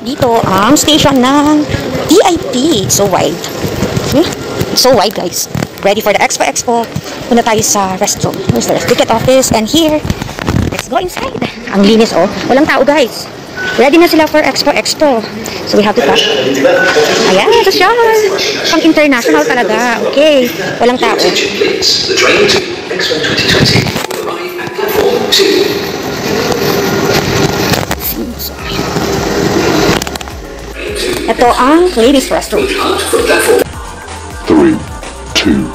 Dito ang station ng VIP. So wide. So wide, guys. Ready for the Expo. Punta tayo sa restroom. Here's the ticket office. And here, let's go inside. Ang linis, oh. Walang tao, guys. Ready na sila for Expo. So we have to talk. Ayan, ito siya. Pang international talaga. Okay. Walang tao. The train to Expo 2020 will arrive at platform 2. Ito ang ladies restroom. 3, 2,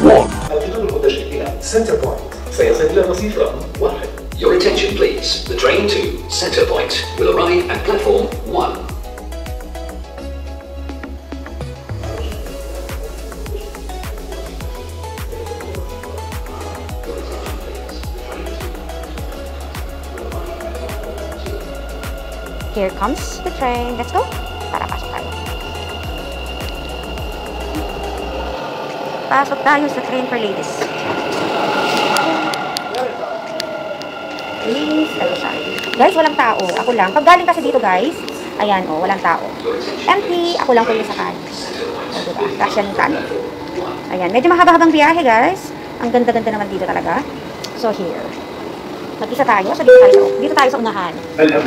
1. Center Point. سيصل إلى رصيف رقم 1. Your attention please. The train to Center Point will arrive at platform 1. Here comes the train. Let's go. Tara, pasok tayo. Pasok tayo sa train for ladies. Please, ano siya. Guys, walang tao. Ako lang. Pag galing kasi dito, guys, ayan, oh, walang tao. Empty. Ako lang tuloy sa kanin. O, diba? Russian tunnel. Ayan. Medyo mahaba-habang biyahe, guys. Ang ganda-ganda naman dito talaga. So, here. Mag-isa tayo. So, dito tayo sa unahan.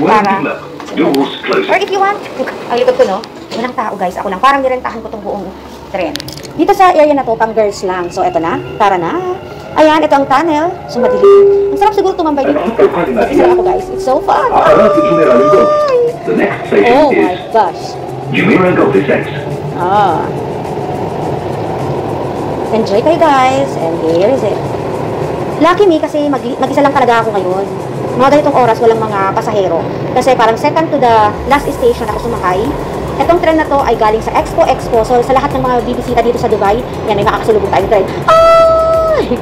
Para, or if you want, ang likod ko, no? Walang tao, guys. Ako lang. Parang nirentahan ko itong buong tren. Dito sa area na to, pang girls lang. So, eto na. Tara na. Ayan, ito ang tunnel. So, madilim. Ang sarap siguro tumambay dito. Mag-isa ako, guys. It's so fun. The next station oh is my gosh. Jumeirah Golf Estate. Ah. Enjoy kayo, guys. And here is it. Lucky me kasi mag-isa lang talaga ako ngayon. Mga ganitong oras, walang mga pasahero. Kasi parang second to the last station ako sumakay. Itong tren na to ay galing sa Expo. So, sa lahat ng mga bibisita dito sa Dubai, yan, may makakasalubong tayong tren. Ay!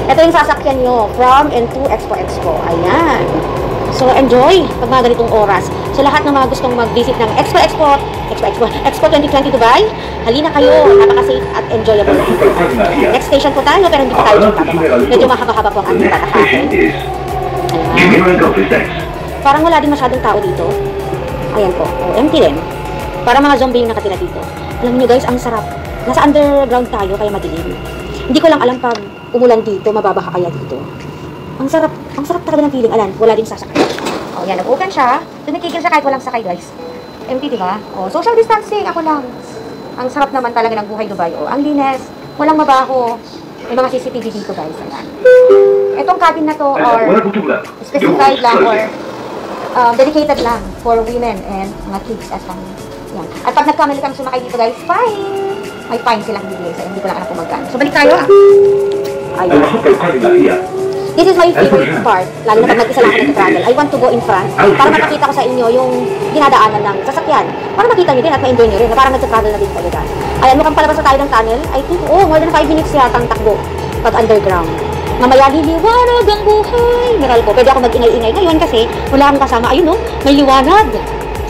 Ito yung sasakyan nyo from and to Expo. Ayan. So, enjoy pag mga ganitong oras. So, lahat ng mga gustong mag-visit ng Expo 2020 Dubai, halina kayo. Napaka-safe at enjoyable. Next station po tayo, pero hindi po tayo bababa. Medyo mahaba-haba po ang ating tatakasin. Parang wala din masyadong tao dito. Ayan po. Oh, empty din. Parang mga zombie yung nakatira dito. Alam niyo guys, ang sarap. Nasa underground tayo, kaya madilim. Hindi ko lang alam pag umulan dito, mababaha kaya dito. Ang sarap talaga ng feeling. Alam, wala din sasakay. Oh, yan, nag-open siya. Tumikigil siya kahit walang sakay, guys. Empty, diba? Oh, social distancing, ako lang. Ang sarap naman talaga ng buhay Dubai. Oh, ang linis, walang mabaho. May mga CCTV dito, guys. Ayan. Itong cabin na to, or specified lang, or dedicated lang for women and mga kids as family. Yan. At pag nagkamali kang sumakay dito, guys, fine! May fine silang bibigay sa hindi ko lang alam kung magkano. So, balik tayo. Ayun. This is my favorite part, lalo na pag mag-isa lang ako nag-travel. I want to go in front para mapakita ko sa inyo yung dinadaanan ng sasakyan. Para makita nyo din at ma-enjoy nyo rin na parang nag-travel na din kayo dyan. Ayan, mukhang palabas na tayo ng tunnel. I think, more than 5 minutes yata ang takbo pag underground. Mamaya liliwanag ang buhay. Meral po, pwede ako mag-ingay-ingay ngayon kasi wala akong kasama. Ayun, may liwanag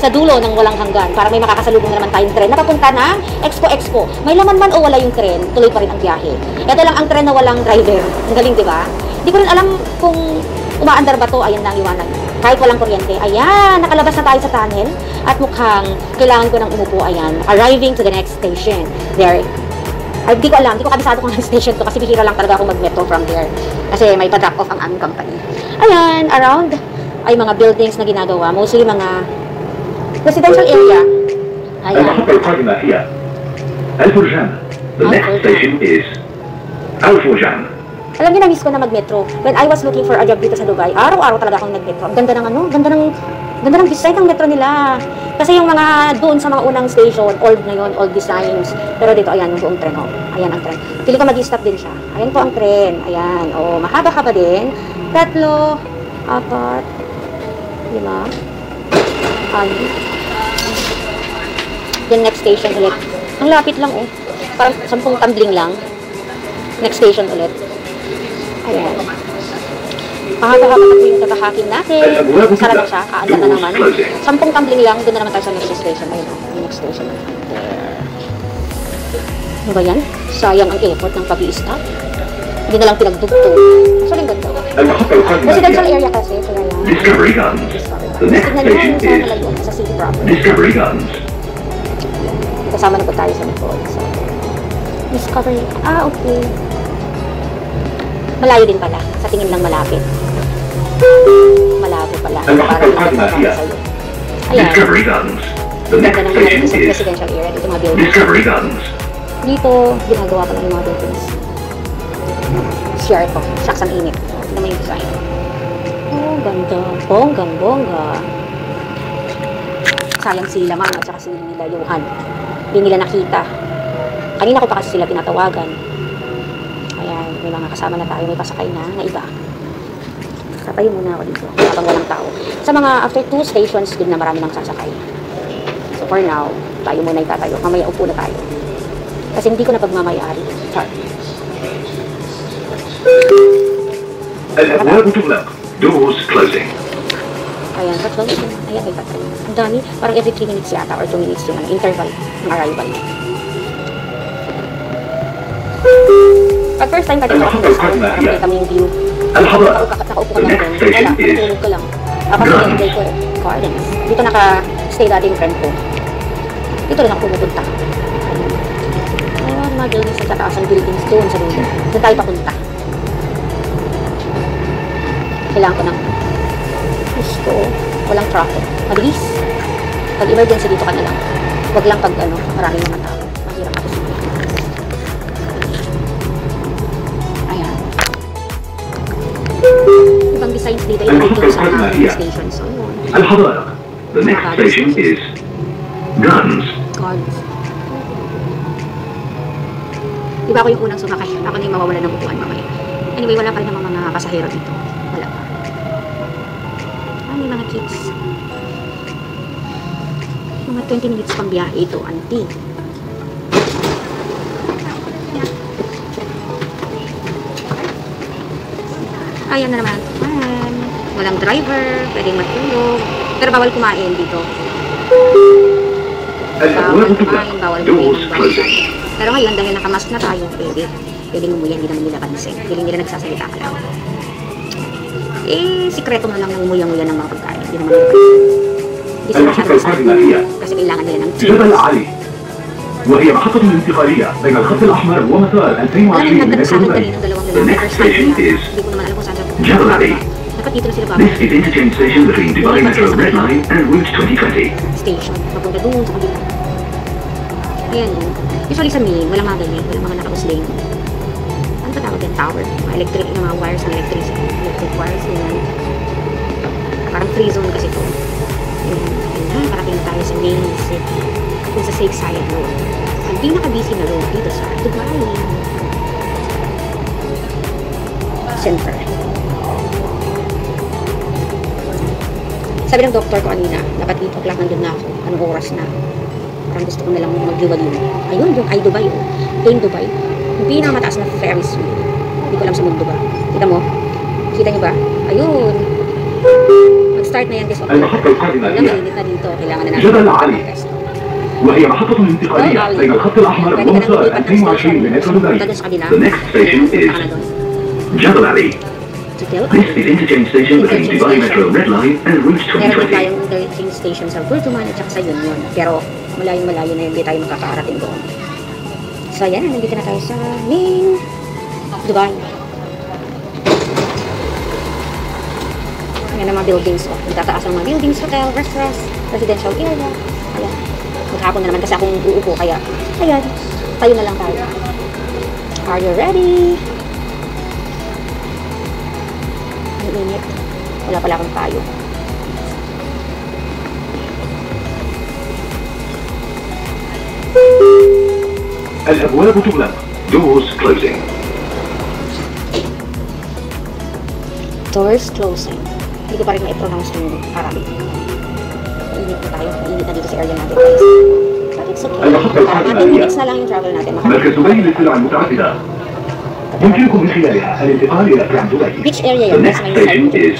sa dulo ng walang hanggan para may makakasalubong na naman tayong tren na papunta ng Expo. May laman man o wala yung tren, tuloy pa rin ang biyahe. Ito lang ang tren na walang driver. Ang galing, di ba? Hindi ko rin alam kung umaandar ba to. Ayan na ang liwanag. Kahit walang kuryente. Ayan, nakalabas na tayo sa tunnel at mukhang kailangan ko nang umupo. Ayan, arriving to the next station. There. Ay, hindi ko alam. Hindi ko kabisado kung anong station to kasi bihira lang talaga ako mag-metro from there. Kasi may pa-drop off ang aming company. Ayan, around ay mga buildings na ginagawa. Mostly mga residential area. Ayan. Al-Furjan. The next station is Al-Furjan. Alam niyo, na-miss ko na mag-metro. When I was looking for a job dito sa Dubai, araw-araw talaga akong nag-metro. Ang ganda ng ganda ng design ng metro nila. Kasi yung mga doon sa mga unang station, old na yun, old designs. Pero dito, ayan, yung buong tren, oh. Ayan ang tren. Pili ko mag-i-stop din siya. Ayan po ang tren. Ayan, oh, mahaba-haba din. 3, 4, 5. Then next station ulit. Ang lapit lang, oh. Parang 10 tumbling lang. Next station ulit. Ayan. Mahaba-haba na po yung tatahakin natin. Sara na siya. Kaandar na naman. 10 tumbling lang. Doon na naman tayo sa next station. Ayun, yung next station. There. Ano ba yan? Sayang ang effort ng pag-i-stop. Hindi na lang pinagdugtong. So, yung ganda. Residential area kasi. Kaya yan. Discovery Gardens. The next Tignan station nyo sa is malayo, sa city proper. Discovery Gardens. Kasama na po tayo sa likod. So, Discovery. Okay. Malayo din pala. Sa tingin lang malapit. Malabo pala. المحطة Para القادمة hindi هي sa'yo. Ayan. Discovery Gardens. The Ganda next ng station mga sa is residential area. Dito mga buildings. Discovery Gardens. Dito, ginagawa pa lang yung mga buildings. CR ko. Shucks, ang init. Tignan mo yung design. Oh, ganda. Bonggang-bongga. Sayang si Lamang at saka si nila Johan. Hindi nila nakita. Kanina ko pa kasi sila tinatawagan. Ayan, may mga kasama na tayo. May pasakay na iba. Katayo muna ako dito habang walang tao. Sa mga after 2 stations din na marami nang sasakay. So for now, tayo muna itatayo. Mamaya upo na tayo. Kasi hindi ko na pagmamayari. الأبواب تغلق. Doors closing. Ayan, tatlo. Ayan, may tatlo. Ang dami. Parang every 3 minutes yata or 2 minutes yung interval ng arrival. At first time ka dito, nakita mo yung view. الحضارة. Nakaupo ka The lang next doon. station Wala, is natulog ka lang. Ako sa enjoy ko gardens. Dito naka-stay dati yung friend ko. Dito rin ako pumupunta. Ayun, mga buildings sa tataas ang buildings doon sa dulo. Doon tayo papunta. Kailangan ko ng gusto. Walang traffic. Mabilis. Pag emergency dito ka na lang. Huwag lang pag maraming mga tao. Mahirap ako sa ayan. Ibang designs dito yung dito sa stations. So, yun. الحضارة. The next station is Gardens. Cards. Diba ako yung unang sumakay? Ako na yung mawawala ng upuan mamaya. Anyway, wala pa rin naman mga pasahero dito. Wala pa. May mga kids. Mga 20 minutes pang biyahe ito, auntie. Ayan na naman. Ayan. Walang driver, pwedeng matulog. Pero bawal kumain dito. Bawal الأبواب kumain, bawal تغلق. bumili Doors ng closing. bawal. Pero ngayon, dahil nakamask na tayo, pwedeng umuya, hindi naman nila pansin. Hindi nila nagsasalita ka lang. Sikreto na lang ng umuya-nguya ng mga pagkain. Hindi naman nila pansin. Hindi sila masyadong sabi. Kasi kailangan nila ng جبل cheese. علي. وهي محطة انتقالية بين الخط الأحمر ومسار Alam 2020 mo, من nagdala sa akin مترو kanina ng dalawang The lalaki. next First time station nila. is Hindi ko naman alam kung saan sa Jebel Ali. Dapat dito na sila This bababa. is interchange station between Dubai Metro Red Line and Route 2020. Station. Papunta doon sa kabila. Ayan yun. Usually sa main, walang mga ganyan. Walang mga nakamusling. Ano ba tawag yan? Tower. Mga electric, yung mga wires ng electric wires. Yan. Parang free zone kasi to. Ayan. Parating tayo sa main city. Kung sa safe side road. Ang pinaka-busy na road dito sa Dubai. Center. Sabi ng doktor ko kanina, dapat 8 o'clock nandun na ako. Anong oras na? Parang gusto ko na lang mag-liwaliw. Ayun, yung ay Dubai. Plain Dubai. Yung pinakamataas na Ferris wheel. Hindi ko alam sa mundo ba. Kita mo? Kita nyo ba? Ayun. Mag-start na yan this October. المحطة القادمة Alam, هي mainit na dito. Kailangan na natin. جبل علي. mag-test. وهي محطة انتقالية بين الخط الأحمر ومسار 2020 من مترو دبي. The next station is جبل علي. This is interchange station between Dubai Metro Red Line and Route Meron din 2020. tayong interchange station sa Burjuman at saka sa Union. Pero malayo-malayo na hindi tayo makakarating doon. So yan, nandito na tayo sa main Dubai. Yan ang mga buildings. Tataas ang mga buildings, hotel, restaurants, residential area. Ayan. Maghapon na naman kasi akong uupo. Kaya, ayan. Tayo na lang tayo. Are you ready? Ang init. Wala pala akong tayo. الأبواب تغلق. Doors closing. Doors closing. Hindi ko pa rin ma-pronounce yung Arabic. Mainit na tayo. Mainit na dito sa area natin, guys. But it's okay. 10 minutes na lang yung travel natin. مركز دبي للسلع المتعددة. يمكنكم من خلالها الانتقال إلى كامب دبي. Which area The yun? next Mas may station side is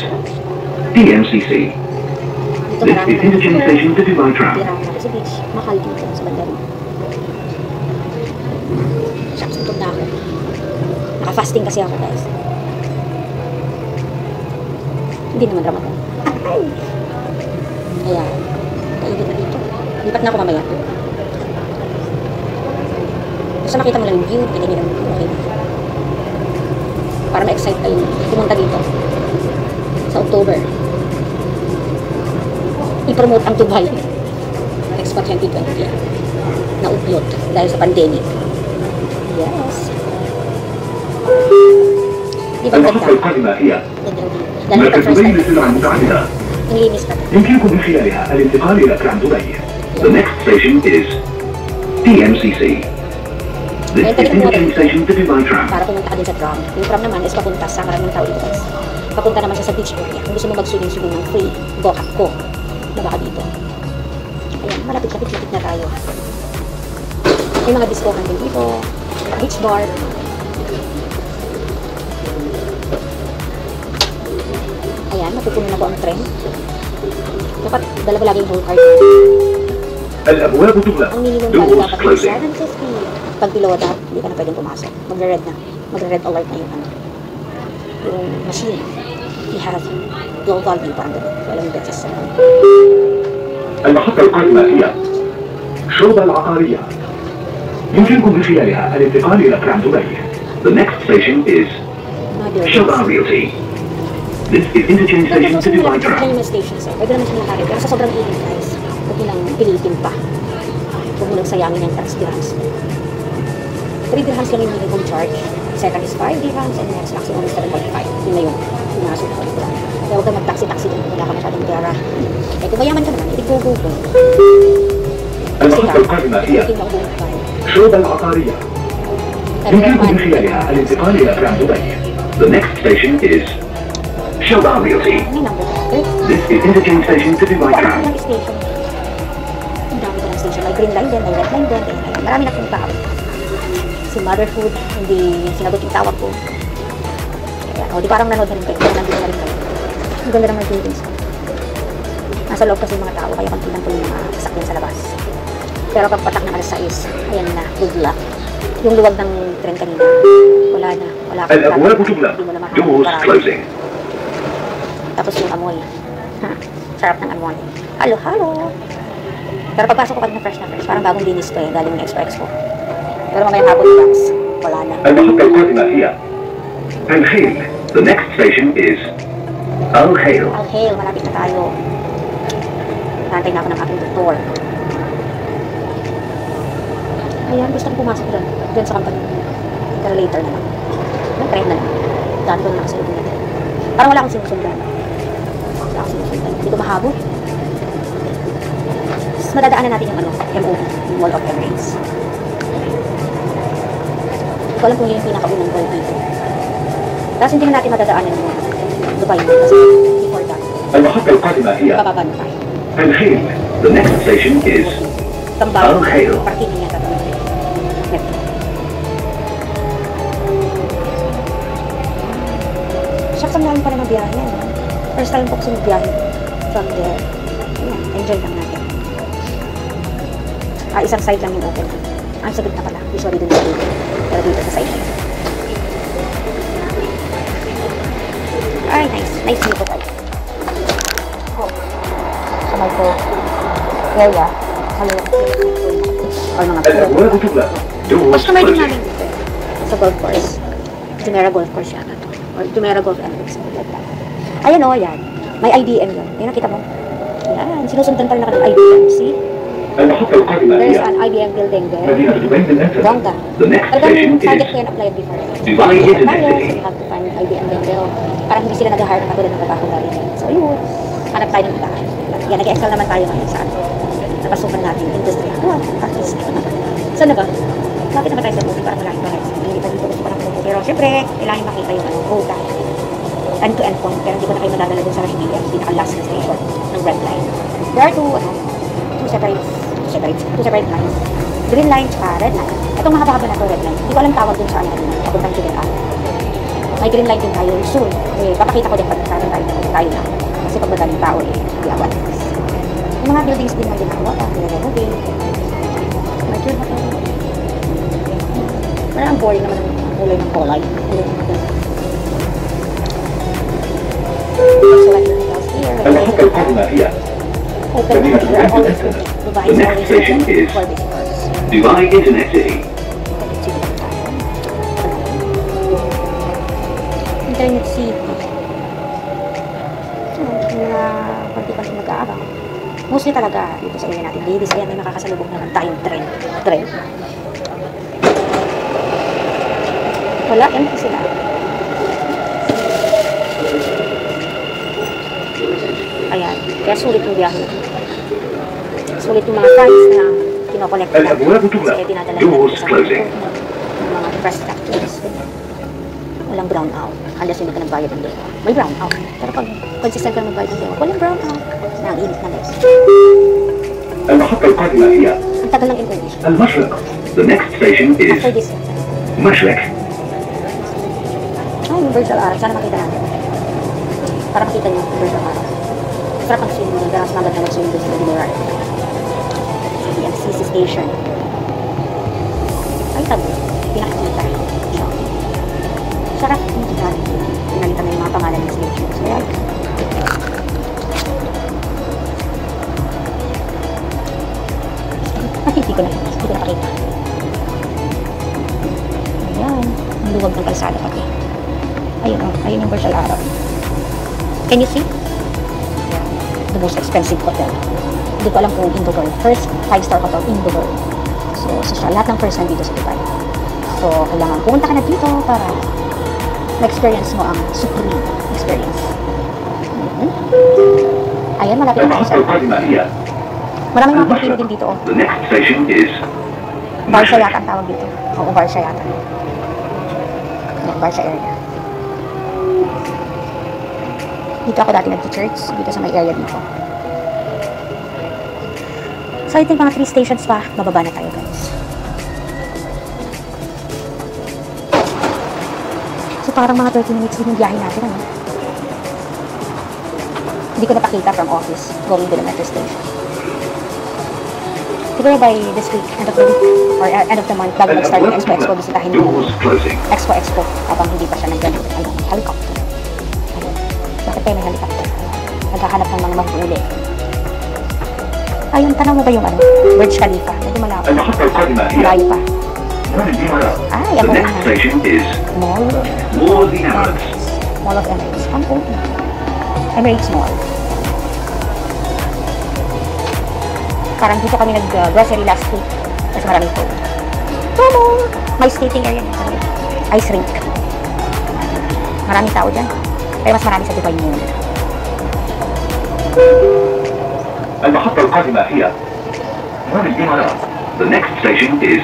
DMCC. Dito This marami is interchange station to Dubai Tram. Tira natin sa beach. Mahal dito sa bandari. Shucks, tutog na ako. Naka-fasting kasi ako, guys. Hindi naman Ramadan. Ay! Ayan. Kainit na dito. Lipat na ako mamaya. Basta makita mo lang yung view, tingnan nyo lang yung okay. Para ma-excite kayo pumunta dito sa October. I-promote ang Dubai Expo 2020 na uplot dahil sa pandemic. Yes. Di ba ganda? المحطة القادمة هي Dahil ito مركز first دبي time. للسلع المتعددة. Nilinis ka. يمكنكم من خلالها الانتقال إلى كرام دبي. The next station is TMCC. This is interchange station to Dubai Tram. Para pumunta ka din sa tram. Yung tram naman is papunta sa maraming tao dito guys. Papunta naman siya sa beach area. Kung gusto mo mag-swimming ng free, go na baka dito. Ayan, malapit-lapit na tayo. May mga discohan din dito. Beach bar. Ayan, mapupunin na po ang tren. Dapat dala ko lagi yung whole card. الأبواب تغلق. Ang minimum Doors value dapat closing. 750. Pag below that, hindi ka na pwedeng pumasok. Magre-red na. Magre-red alert na yung yung machine. It has low value parang ganun. So, alam yung beses. المحطة القادمة هي شوبة العقارية. يمكنكم من خلالها الانتقال إلى كرام دبي. The next station is Shobha Realty. This is interchange station to Dubai Tram. Pwede naman station, sir. Pwede naman siya nakarin. Pero sa sobrang init, guys, huwag mo lang pilitin pa. Huwag mo lang sayangin yung tax dirhams. 3 dirhams lang yung minimum charge. Second is 5 dirhams and next maximum is 7.5. Yun na yung pinasok ko. Kaya huwag ka mag-taxi-taxi din kung wala ka masyadong pera. Eh kung mayaman ka naman, itig-go-go. المحطة القادمة هي شوبة العقارية. يمكنكم من خلالها الانتقال إلى كرام دبي. The next station is Shobha Realty. This is interchange station to Dubai Tram. Ang station. Ang dami ko ng station. May green line din, may red line din. Ayan, marami na pong tao. Si Motherhood, hindi sinagot yung tawag ko. Ayan, o di parang nanood na rin kayo. Nandito na rin kayo. Ang ganda ng mga buildings ko. Nasa loob kasi yung mga tao, kaya konti lang po yung mga sasakyan sa labas. Pero pag patak na alas 6, ayan na, good luck. Yung luwag ng tren kanina, wala na. Wala ka. الأبواب تغلق. Doors closing. Tapos yung amoy. Ha, sarap ng amoy. Halo, halo. Pero pagpasok ko kanina fresh na fresh. Parang bagong linis ko eh. Galing yung Expo. Pero mamaya hapon box. Wala na. المحطة القادمة هي الخيل. The next station is الخيل. Al-Hail, malapit na tayo. Nantay na ako ng aking doktor. Ayan, gusto ko pumasok dyan. Dyan sa company. Pero later na lang. May try na lang. Daan ko na nakasalubong na. Parang wala akong sinusundan. Wala akong sinusundan. Hindi ko mahabot. Tapos madadaanan natin yung MO, yung Mall of Emirates. Hindi ko alam kung yun yung pinakaunang goal dito. Tapos hindi na natin madadaanan yung Dubai kasi before that. المحطة القادمة هي Bababa na tayo. الخيل. The next station is Tambay. Al-Hail. Parking niya tatang. Shucks, ang lalim pa naman biyahe yan. First time po kasi magbiyahe from there. Ayan, enjoy lang natin. Isang side lang yung open. Ang sagot na pala. Usually dun sa dito. Pero dito sa side. Ay, nice. Nice view po tayo. Oh. Kamay ko. Area. Hello. Or mga الأبواب تغلق. Doors customer din closing. namin dito eh. Sa golf course. Jumeirah Golf Course yata to. Or Jumeirah Golf and something like that. Ayan o, ayan. May IDM yun. Ayan, nakita mo. Ayan, sinusundan pa rin ako ng IBM. See? المحطة القادمة There's هي an IBM building there. مدينة دبي للأسف. Ganda. The next station Talagang target is ko yan applied before. Dubai Internet Tayo, so City. you have to find IBM din. Pero parang hindi sila nag-hire na katulad ng trabaho natin. So yun, hanap tayo ng ibahan. Yan, nag-excel naman tayo ngayon sa napasukan natin industry. Wow, practice. Saan na ba? Bakit naman tayo sa movie? Parang malaki pa rin. Hindi pa dito gusto parang movie. Pero syempre, kailangan makita yung road end-to-end point. Pero hindi ko na kayo madadala dun sa HDM, pinaka-last na station ng red line. There are two separate lines. Green line tsaka red line. Itong mahaba-haba na to red line. Hindi ko alam tawag dun sa ano, papuntang Jumeirah. May green line din tayo soon. Eh, papakita ko din pag nagkaroon tayo na. Kasi pag madaling tao eh, hindi awan. Yung mga buildings din na ginagawa, nire-renovate. Mature na tayo. Parang ang boring naman ang kulay ng kulay. So like your house here. المحطة القادمة هي Open na, we are always open. Dubai is always open for visitors. Dubai Internet City. Internet City. Mga konti-konti mag-aarang. Mostly talaga dito sa area natin. Ladies, ayan, may makakasalubong naman tayong trend. Wala, empty sila. Ayan, kaya sulit yung biyahe. Sulit yung mga flights na kinokolekta natin. Kaya dinadala natin sa mga infrastructures. Walang brown out. Unless hindi ka nagbayad ng dewa. May brown out. Pero pag consistent ka nagbayad ng dewa, walang brown out. Na ang init na guys. المحطة القادمة هي Ang tagal ng information. المشرق. The next station is After this, مشرق. ay, yung virtual araw. Sana makita natin. Para makita niyo yung virtual araw. Sarap ang swimming doon. Kaya mas maganda mag-swimming doon sa Dilirar. Yung CC station. Ay, tabo. Pinakikita. Sarap yung kita. Pinalitan na yung mga pangalan ng stations. Kaya, hindi ko nakakita. Ayan. Ang luwag ng kalsada pati. Ayun o. Ayun yung virtual araw. Can you see? The most expensive hotel. Hindi ko alam kung in the world. First 5-star hotel in the world. So lahat ng first dito sa Dubai. So, kailangan pumunta ka na dito para ma-experience mo ang supreme experience. Ayan, malapit na tayo sa... Maraming mga Pilipino din dito. The next station is Varsha yata ang tawag dito. Oo, Varsha yata. Varsha area. Dito ako dati nag-church. Dito sa may area dito. So, I think mga 3 stations pa. Bababa na tayo, guys. So, parang mga 30 minutes din yung biyahe natin, ano? Hindi ko napakita from office going to the metro station. Siguro by this week, end of the week, or end of the month, bago mag-start yung Expo, bisitahin yung Expo, habang hindi pa siya nag-ganit. Ano, helicopter. Ayun. Bakit tayo may helicopter? Naghahanap ng mga mahuuli. Ayun, tanaw mo ba yung ano? Burj Khalifa. Medyo malapit. Malayo pa. Ay, ako na. Mall of Emirates. Mall of Emirates. Ang open. Emirates Mall. Parang dito kami nag-grocery last week. Kasi maraming food. Promo! May skating area. Ice rink. Maraming tao dyan. Pero mas marami sa Dubai Mall. المحطة القادمة هي مول الإمارات. The next station is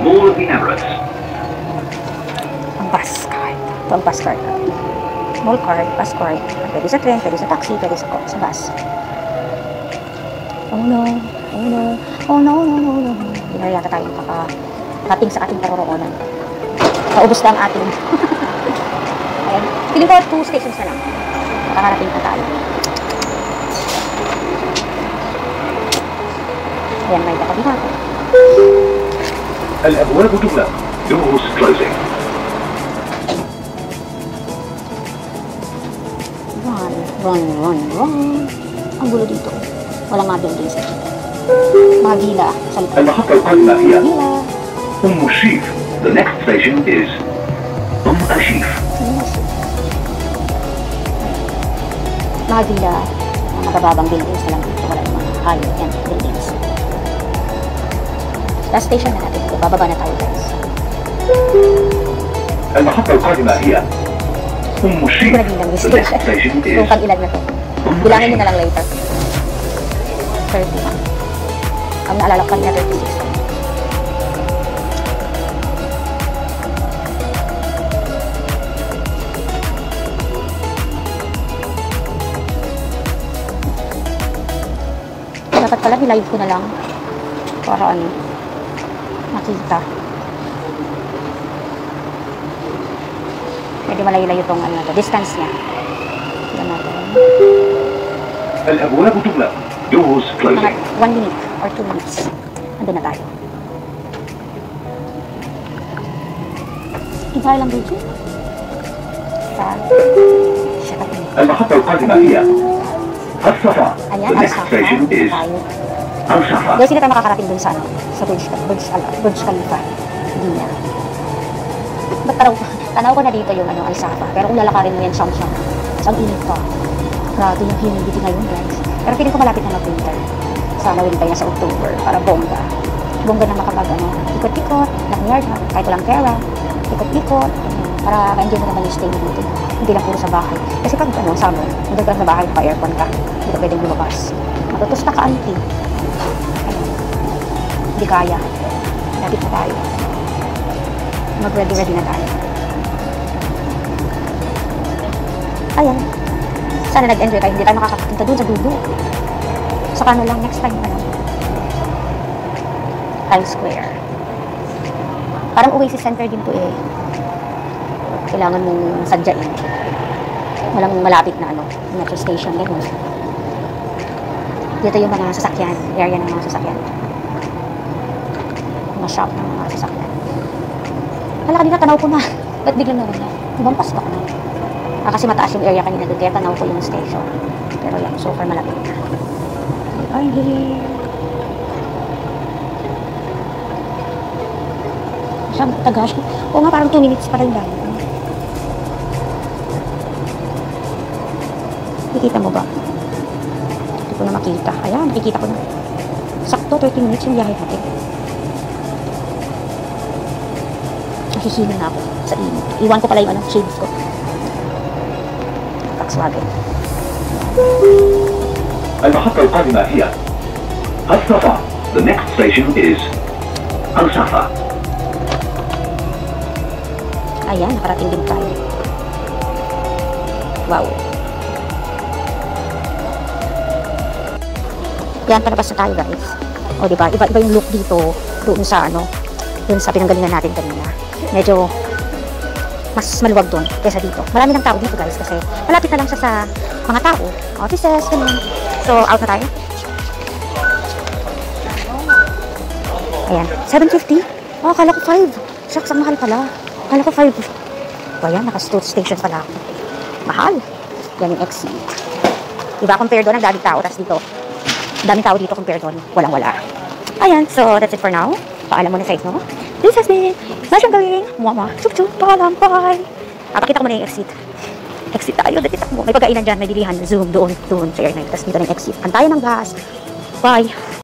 Mall of the Emirates. Ang bus card. Ito ang bus card. Mall card, bus card. Pwede sa tren, pwede sa taxi, pwede sa bus. Oh no. Oh no. Oh no, no, no, no. Hindi na yata tayo makarating sa ating paroroonan. Paubos na ang ating. Ayan. Piling ko 2 stations na lang. Makakarating na tayo. Ayan, may kakabila ko. الأبواب تغلق. Doors closing. Run. Ang gulo dito. Walang mga buildings dito. Mga villa sa likod. المحطة القادمة هي Villa. الشيف. The next station is الشيف. Mga villa. Mga mabababang buildings na lang dito. Wala yung mga high-end buildings. Last station na natin dito. Bababa na tayo, guys. المحطة القادمة هي الشيف. Hindi ko naging lang yung The next station. station Kung is pag-ilag na to. Bilangin nyo na lang later. 30 pa. Ang naalala ko kanina 36. Dapat pala nilive ko na lang para ano makita. Medyo malayo-layo itong ano na to, distance niya. Tignan natin. الأبواب تغلق. Doors Mga closing. 1 minute or 2 minutes. Andun na tayo. Intay lang dito. Sa... Shut up. المحطة القادمة هي Al-Safa. Ayan, The next Al-Safa. station is Tayo. Al-Safa. Guys, hindi tayo makakarating dun sa ano, sa Burj Khalifa. Hindi na. Ba't tanaw ko na dito yung ano, Al-Safa. Pero kung lalakarin mo yan, siyang-siyang. Mas ang init pa. Grabe yung humidity ngayon, guys. Pero feeling ko malapit na mag-winter. Sana winter na sa October para bongga. Bongga na makapag ano, ikot-ikot, lang-yard, kahit walang pera. Ikot-ikot, para ka-enjoy mo naman yung stay mo dito. Hindi lang puro sa bahay. Kasi pag ano, summer, nandun ka sa bahay, naka-aircon ka. Hindi ka pwedeng lumabas. Matutusta ka, auntie. Ayun. Hindi kaya. Lapit na tayo. Mag-ready-ready na tayo. Ayan. Sana nag-enjoy kayo. Hindi tayo makakapunta dun sa dulo. Saka ano lang, next time, ano, Times Square. Parang Oasis Center din to eh. Kailangan mong sadyain. Walang malapit na ano, metro station, ganun. Dito yung mga sasakyan, area ng mga sasakyan. Mga shop ng mga sasakyan. Wala kanina, tanaw ko na. Ba't biglang nawala? Bumpas pa ko na. Kasi mataas yung area kanina doon, kaya tanaw ko yung station. Pero yan, so far malapit na. Ay, siyang tagas. Oo nga, parang 2 minutes pa rin lang. Nakikita mo ba? Hindi ko na makita. Ayan, nakikita ko na. Sakto, 30 minutes yung biyahe natin. Nakihila na ako sa init. Iwan ko pala yung ano, shades ko. Volkswagen. المحطة القادمة هي الصفا. The next station is Al-Safa. Ayan, nakarating din tayo. Wow. Yan, palabas na tayo, guys. O, diba? Iba yung look dito doon sa, ano, doon sa pinanggalingan natin kanina. Medyo mas maluwag doon kaysa dito. Marami ng tao dito, guys, kasi malapit na lang siya sa mga tao. Offices, ganun. So, out na tayo. Ayan, 750. Oh, akala ko 5. Shucks, ang mahal pala. Akala ko 5. O, ayan, naka-station pala ako. Mahal. Yan yung exit. Diba, compare doon, ang daming tao. Tapos dito, daming tao dito compare doon. Walang-wala. Ayan, so that's it for now. Paalam mo na sa inyo. This has been Masyang Gawing. Mwah-mwah. Chup-chup. Paalam. Bye. Pakita ko muna yung exit. Exit tayo. That's it. May pagkainan dyan. May bilihan. Zoom. Doon. Sa airline. Tapos dito na yung exit. Antayan ng bus. Bye.